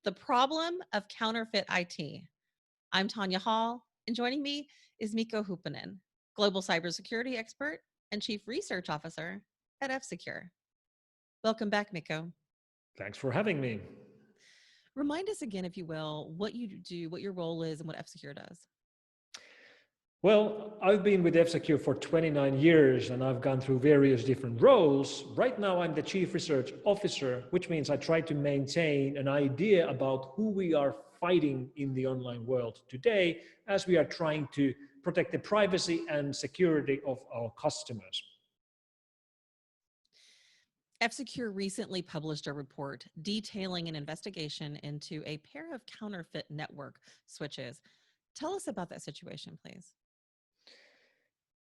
the problem of counterfeit IT. I'm Tonya Hall, and joining me is Mikko Hypponen, global cybersecurity expert and chief research officer at F-Secure. Welcome back, Mikko. Thanks for having me. Remind us again, if you will, what you do, what your role is, and what F-Secure does. Well, I've been with F-Secure for 29 years and I've gone through various different roles. Right now, I'm the Chief Research Officer, which means I try to maintain an idea about who we are fighting in the online world today as we are trying to protect the privacy and security of our customers. F-Secure recently published a report detailing an investigation into a pair of counterfeit network switches. Tell us about that situation, please.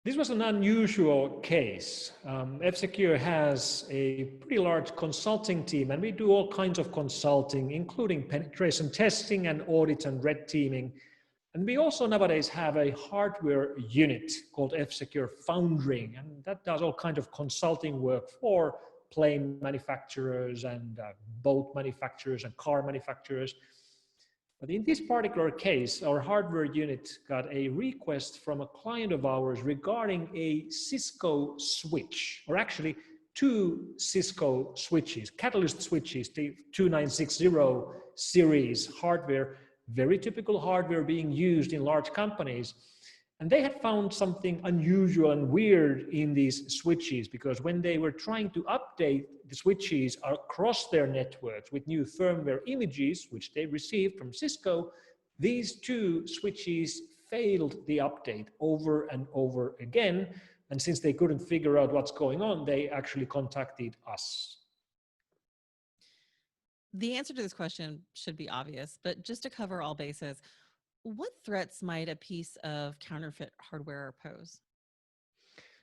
This was an unusual case. F-Secure has a pretty large consulting team, and we do all kinds of consulting, including penetration testing and audit and red teaming. And we also nowadays have a hardware unit called F-Secure Foundry, and that does all kinds of consulting work for plane manufacturers and boat manufacturers and car manufacturers. But in this particular case, our hardware unit got a request from a client of ours regarding a Cisco switch, or actually two Cisco switches, Catalyst switches, the 2960 series hardware, very typical hardware being used in large companies. And they had found something unusual and weird in these switches, because when they were trying to update the switches across their networks with new firmware images, which they received from Cisco, these two switches failed the update over and over again. And since they couldn't figure out what's going on, they actually contacted us. The answer to this question should be obvious, but just to cover all bases, what threats might a piece of counterfeit hardware pose?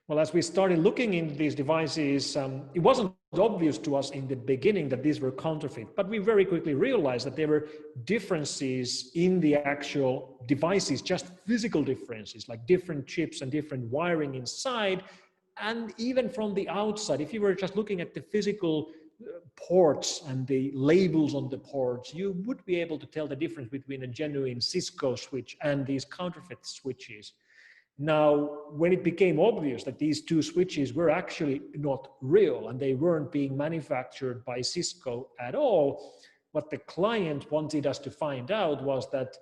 Well, as we started looking into these devices, it wasn't obvious to us in the beginning that these were counterfeit, but we very quickly realized that there were differences in the actual devices, just physical differences, like different chips and different wiring inside. And even from the outside, if you were just looking at the physical ports and the labels on the ports, you would be able to tell the difference between a genuine Cisco switch and these counterfeit switches. Now, when it became obvious that these two switches were actually not real and they weren't being manufactured by Cisco at all, what the client wanted us to find out was that,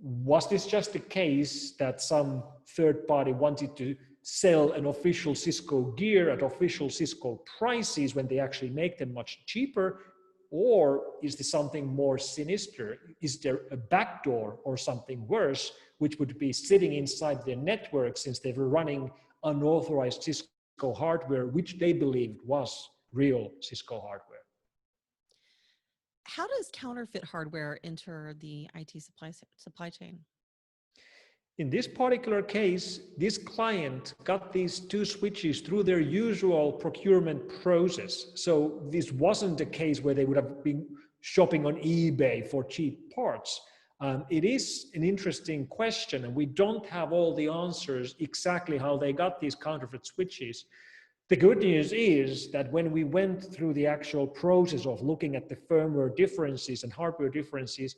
was this just a case that some third party wanted to sell an official Cisco gear at official Cisco prices when they actually make them much cheaper? Or is there something more sinister? Is there a backdoor or something worse, which would be sitting inside their network since they were running unauthorized Cisco hardware, which they believed was real Cisco hardware? How does counterfeit hardware enter the IT supply chain? In this particular case, this client got these two switches through their usual procurement process. So this wasn't a case where they would have been shopping on eBay for cheap parts. It is an interesting question, and we don't have all the answers exactly how they got these counterfeit switches. The good news is that when we went through the actual process of looking at the firmware differences and hardware differences,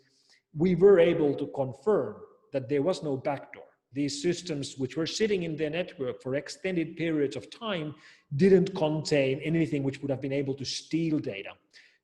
we were able to confirm that there was no backdoor. These systems, which were sitting in their network for extended periods of time, didn't contain anything which would have been able to steal data.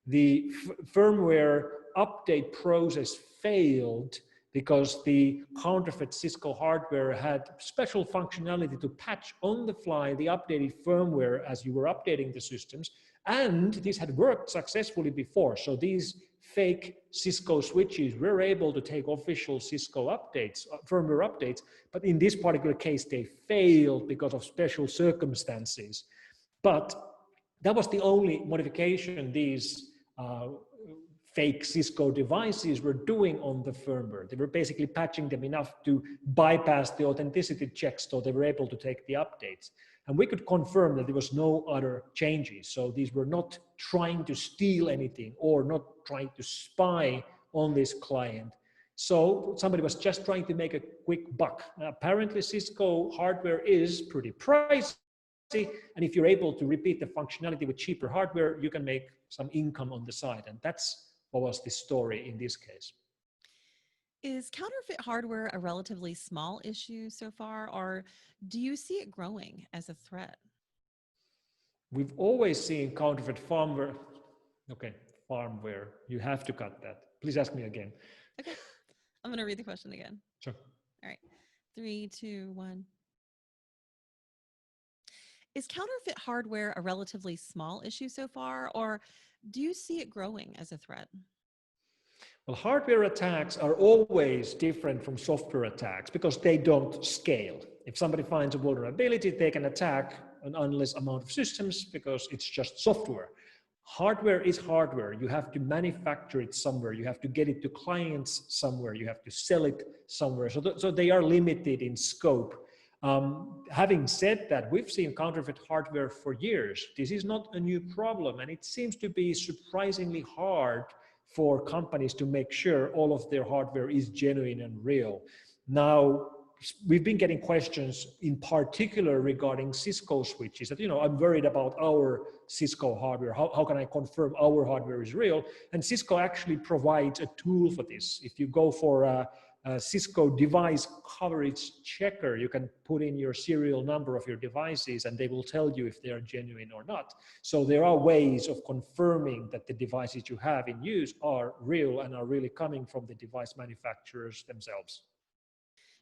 The firmware update process failed because the counterfeit Cisco hardware had special functionality to patch on the fly the updated firmware as you were updating the systems. And this had worked successfully before. So these fake Cisco switches were able to take official Cisco updates, firmware updates, but in this particular case, they failed because of special circumstances. But that was the only modification these fake Cisco devices were doing on the firmware. They were basically patching them enough to bypass the authenticity checks, so they were able to take the updates. And we could confirm that there was no other changes. So these were not trying to steal anything or not trying to spy on this client. So somebody was just trying to make a quick buck. Apparently Cisco hardware is pretty pricey. And if you're able to repeat the functionality with cheaper hardware, you can make some income on the side. And that's what was the story in this case. Is counterfeit hardware a relatively small issue so far, or do you see it growing as a threat? We've always seen counterfeit firmware. Okay, firmware. You have to cut that. Please ask me again. Okay, I'm going to read the question again. Sure. All right, 3, 2, 1. Is counterfeit hardware a relatively small issue so far, or do you see it growing as a threat? Well, hardware attacks are always different from software attacks because they don't scale. If somebody finds a vulnerability, they can attack an endless amount of systems because it's just software. Hardware is hardware. You have to manufacture it somewhere. You have to get it to clients somewhere. You have to sell it somewhere. So they are limited in scope. Having said that, we've seen counterfeit hardware for years. This is not a new problem, and it seems to be surprisingly hard for companies to make sure all of their hardware is genuine and real. Now, we've been getting questions in particular regarding Cisco switches that, I'm worried about our Cisco hardware. How can I confirm our hardware is real? And Cisco actually provides a tool for this. If you go for a Cisco device coverage checker, you can put in your serial number of your devices and they will tell you if they are genuine or not. So there are ways of confirming that the devices you have in use are real and are really coming from the device manufacturers themselves.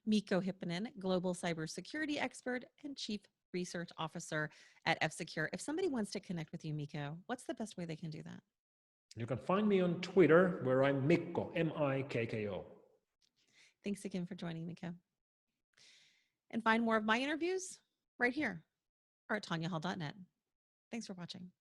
Mikko Hypponen, Global Cybersecurity Expert and Chief Research Officer at F-Secure. If somebody wants to connect with you, Mikko, what's the best way they can do that? You can find me on Twitter where I'm Mikko, M-I-K-K-O. Thanks again for joining, Mikko. And find more of my interviews right here or at tonyahall.net. Thanks for watching.